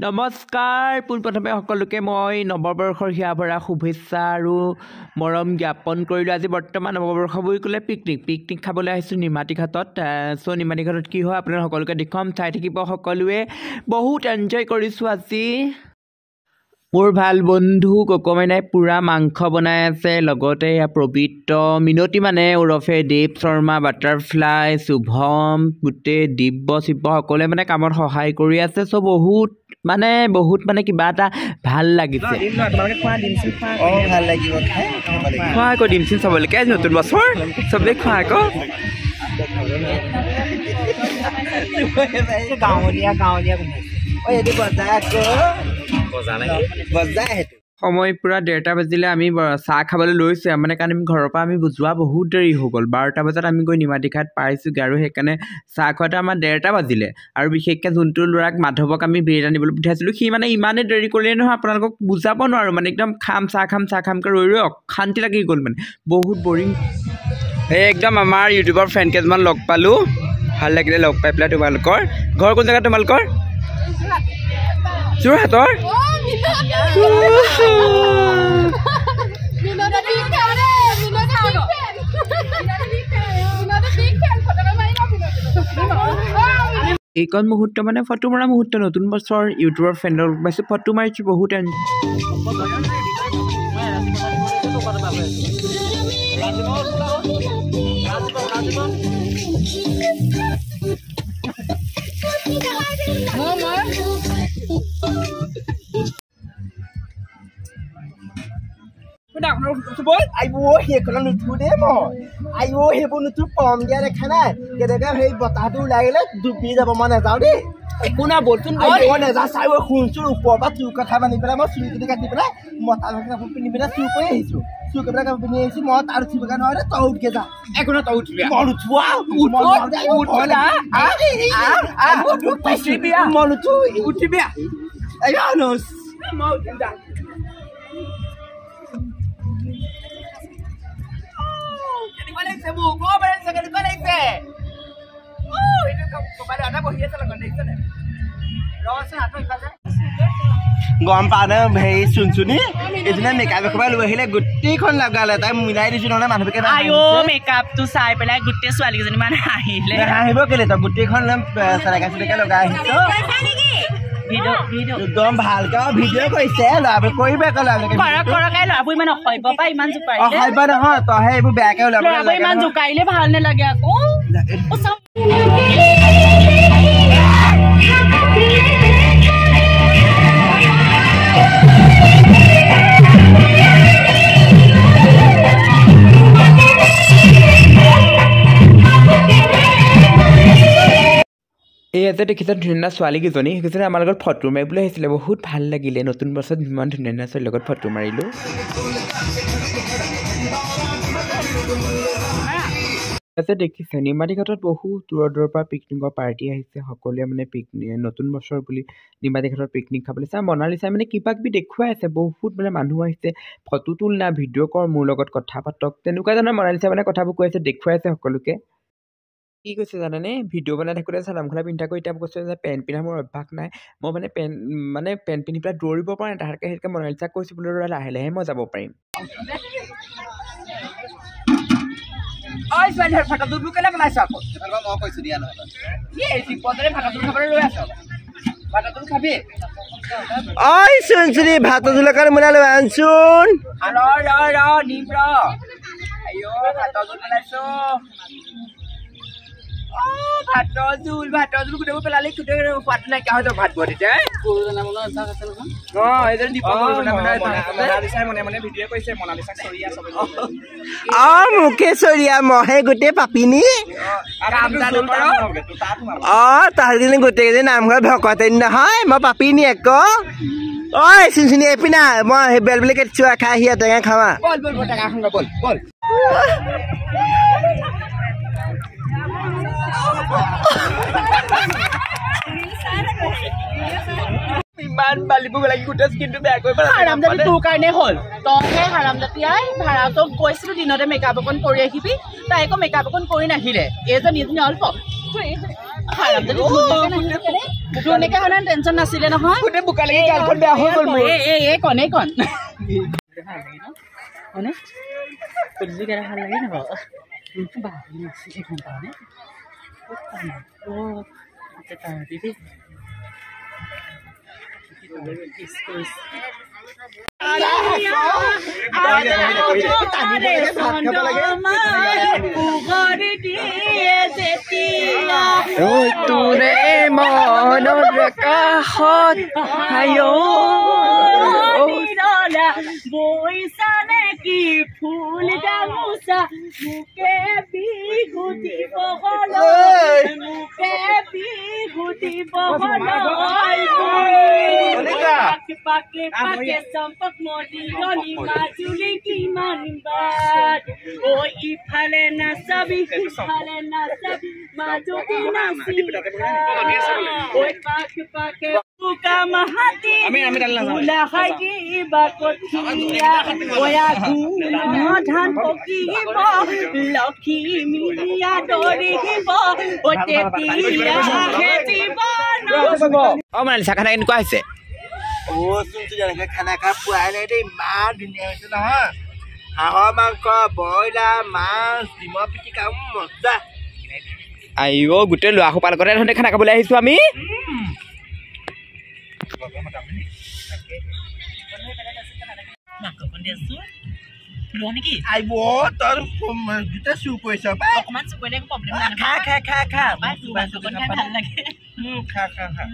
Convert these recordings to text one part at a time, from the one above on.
নমস্কাৰ পোনপ্ৰথমে সকলোকে মই নৱবৰ্ষৰ হিয়াভৰা শুভেচ্ছা আৰু মৰম জ্ঞাপন কৰিলোঁ। আজি বৰ্তমান নৱবৰ্ষ বুলি ক'লে পিকনিক খাবলৈ আহিছোঁ নিমাতী ঘাটত। চ' নিমাতী ঘাটত কি হয় আপোনালোক সকলোকে দেখুৱাম, চাই থাকিব সকলোৱে। বহুত এনজয় কৰিছোঁ আজি। মোৰ ভাল বন্ধু ককমাইনাই পূৰা মাংস বনাই আছে, লগতে এয়া পবিত্ৰ মিনতি মানে ওৰফে দেৱ শৰ্মা, বাটাৰফ্লাই, শুভম, গোটেই দিব্য শিৱ সকলোৱে মানে কামত সহায় কৰি আছে। চ' বহুত কিবা এটা ভাল লাগিছে। খোৱা আকৌ ডিম চিম চাবলৈকে আজি নতুন বছৰ চবেই খোৱা আকৌ। সময় পূৰা 1:30 বাজিলে। আমি চাহ খাবলৈ লৈছোঁ মানে, কাৰণ আমি ঘৰৰ পৰা যোৱা বহুত দেৰি হৈ গ'ল। 12টা বজাত আমি গৈ নিমাতী ঘাট পাইছোঁগৈ আৰু সেইকাৰণে চাহ খোৱাতে আমাৰ 1:30 বাজিলে। আৰু বিশেষকৈ যোনটো ল'ৰাক মাধৱক আমি বিৰিয়ানী আনিবলৈ পঠিয়াইছিলোঁ, সি মানে ইমানেই দেৰি কৰিলে নহয় আপোনালোকক বুজাব নোৱাৰোঁ। মানে একদম চাহ খামকৈ ৰৈ অশান্তি লাগি গ'ল, মানে বহুত বৰিং। এই একদম আমাৰ ইউটিউবৰ ফ্ৰেণ্ড কেইজনমান লগ পালোঁ, ভাল লাগিলে লগ পাই পেলাই। তোমালোকৰ ঘৰ কোন জেগাত? তোমালোকৰ যোৰহাটৰ? এইকণ মুহূৰ্ত মানে ফটো মৰা মুহূৰ্ত। নতুন বছৰ ইউটিউবৰ ফ্ৰেণ্ডৰ লগ পাইছোঁ, ফটো মাৰিছোঁ বহুত। সেইখনত নুঠো দেই মই। সেইবোৰ নুঠো, কম দিয়া দেখা নাই। কেতিয়াবা সেই বতাহটো ওলাই গ'লে ডুবি যাব। মই নাযাওঁ দেই। একো নাই বলচোন, মই নাযাওঁ। চাই শুনচোন ওপৰৰ পৰা চুৰ কথা মানি পেলাই মই চুৰি কাটি পেলাই মতা কাপোৰ পিন্ধি পেলাই চুৰ কৰি আহিছোঁ। চুৰ কৰি পেলাই কাপোৰ পিন্ধি আহিছোঁ। মই তাৰ উঠিবগৈ নোৱাৰে, তই উঠকে যা। একো নাই, তই উঠিবি। মই নুঠো, উঠিবি। গম পা নে হেৰি চুনচুনি এদিনে মেকআপ এখোপা লৈ আহিলে গোটেইখন লগালে। তাই মিলাই দিছো নহ'লে মানুহকে মেকআপটো চাই পেলাই গোটেই ছোৱালীকেইজনী মানে হাঁহিলে। হাঁহিব কেলে? তই গোটেইখন চেলেকা লগাই আহিছ। একদম ভালকে ভিডিঅ' কৰিছে ল'ৰাবোৰ, কৰিবে আকৌ ল'ৰাবিলাকে। ল'ৰাবোৰ ইমান অসভ্য পাই ইমান জোকাৰিলে। অসভ্য নহয়, তইহে এইবোৰ বেয়াকে ওলাব। ইমান জোকাৰিলে ভাল নালাগে আকৌ। এই যে দেখিছে ধুনীয়া ছোৱালীকেইজনী, সেইকেইজনী আমাৰ লগত ফটো মাৰিবলৈ আহিছিলে। বহুত ভাল লাগিলে। নতুন বছৰত ইমান ধুনীয়া ছোৱালীৰ লগত ফটো মাৰিলোঁ। দেখিছে নিমাতী ঘাটত বহুত দূৰৰ পৰা পিকনিকৰ পাৰ্টি আহিছে। সকলোৱে মানে নতুন বছৰ বুলি নিমাতী ঘাটত পিকনিক খাবলৈ চাই মনালিছা মানে কিবা কিবি দেখুৱাই আছে। বহুত মানে মানুহ আহিছে, ফটো তোল না, ভিডিঅ' কৰ, মোৰ লগত কথা পাতক, তেনেকুৱা ধৰণৰ মনালিছা মানে কথাবোৰ কৈ আছে, দেখুৱাই আছে সকলোকে। কি কৈছে জানানে? ভিডিঅ' বনাই থাকোঁতে চাদৰ-মেখেলা পিন্ধি থাকোঁ। এতিয়া কৈছে যে পেণ্ট পিন্ধা মোৰ অভ্যাস নাই, মই মানে পেণ্ট পিন্ধি পেলাই দৌৰিব পৰা নাই। তাহাঁতকে সেইটোকে মনালিছাক কৈছোঁ বোলো লাহে লাহে মই যাব পাৰিম। চুনচুনি ভাত জোলৰ কাৰণে মোনা লৈ আনচোন। ভাতৰ জোল গোটেই পেলালে সোৱাদ নাইকিয়া হৈ যাব। ভাত বোৱা তেতিয়া মোকে চৰিয়া মহে গোটেই পাপিনি। তাহাঁতি গোটেইকেইজনী নামঘৰত ভকতে নহয়, মই পাপিনি আকৌ। ঐ চুনচুনি এপিনা মই সেই বেল বুলি কেঁচুৱা খাই আহি টেঙা খাৱা। ইমান বালিবোৰ লাগি গোটেই স্কিনটো বেয়া কৰি হাৰামজাতি তোৰ কাৰণে হ'ল। তইহে হাৰামজাতি আই। ভাড়া তোক কৈছিলো দিনতে মেকআপ অকণ কৰি আহিবি, তাই আকৌ মেকআপ অকণ কৰি নাহিলে। এইজন অল্প এনেকে হ'লে টেনচন নাছিলে নহয় গোটেই বোকা লাগি গালখন বেয়া হৈ গ'ল মোৰ এই কণ হয়নে কেনে ভাল লাগে নাপাওঁ নাছিলে গম পাওঁনে তোৰে মনৰ কাষত বৈছানে কি ফুল গামোচা মোকে বিহু দিব মোকে বিহু দিব পাকে পাকে চম্পক মদিয়নি মাজুলী কিমান বাট ঐ ইফালে নাচাবি সিফালে নাচাবি মাজুলী নাচিবা ঐ পাকে পাকে বুকা মাহাতি ওলা খাই কিবা কঠিয়া বয়া ধান পকিব লখিমীয়া দৌৰিব ঐ তেতিয়া খেতিব মালিচা খানা কেনেকুৱা হৈছে চোনটো যেনেকে খানা খা পোৱাই নাই দেই ইমান ধুনীয়া হৈছে নহয় হাঁহৰ মাংস ব্ৰইলাৰ মাছ ডিমৰ পিটিকা মজা আইঅ গোটেই ল'ৰা সোপাৰ লগতে তহঁতে খানা খাবলৈ আহিছোঁ আমি আইব তই গোটেই চুৰ কৰিছ অকণমান চুকৰিলে একো প্ৰব্লেম নাই খা খা খা খা ভাল লাগে খা খা খা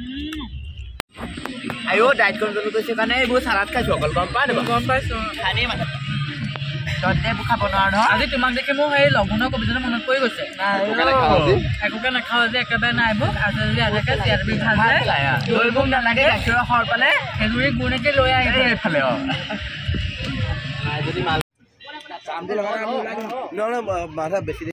আইঅ ডাইট কণ্ট্ৰল কৰিছে কাৰণে এইবোৰ চালাড খাইছোঁ অকল গম পাই নাই গম পাইছোঁ খানেই মানুহ তহঁতে এইবোৰ খাব নোৱাৰ নহয় আজি তোমাক দেখি মোৰ সেই লঘোণৰ কবিতাটো মনত পৰি গৈছে একোকে নাখাওঁ যে একেবাৰে নাই মোক আজি যদি আধাকে চিয়াৰবি ভাজে দৈ মোক নালাগে গাখীৰৰ সৰ পালে খেজুৰি গুৰ নেকি লৈ আহিব এইফালে মাথা বেছি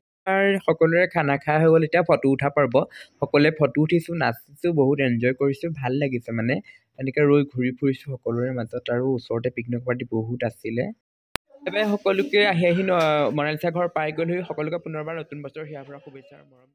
সকলোৰে খানা খাই হৈ গ'ল এতিয়া ফটো উঠা পাৰব সকলোৱে ফটো উঠিছোঁ নাচিছোঁ বহুত এনজয় কৰিছোঁ ভাল লাগিছে মানে এনেকৈ ৰৈ ঘূৰি ফুৰিছোঁ সকলোৰে মাজত আৰু ওচৰতে পিকনিক পাৰ্টি বহুত আছিলে সকলোকে আহি মনালিচা ঘৰ পাই গ'লহি সকলোকে পুনৰবাৰ নতুন বছৰ হিয়াৰ পৰা শুভেচ্ছা মৰম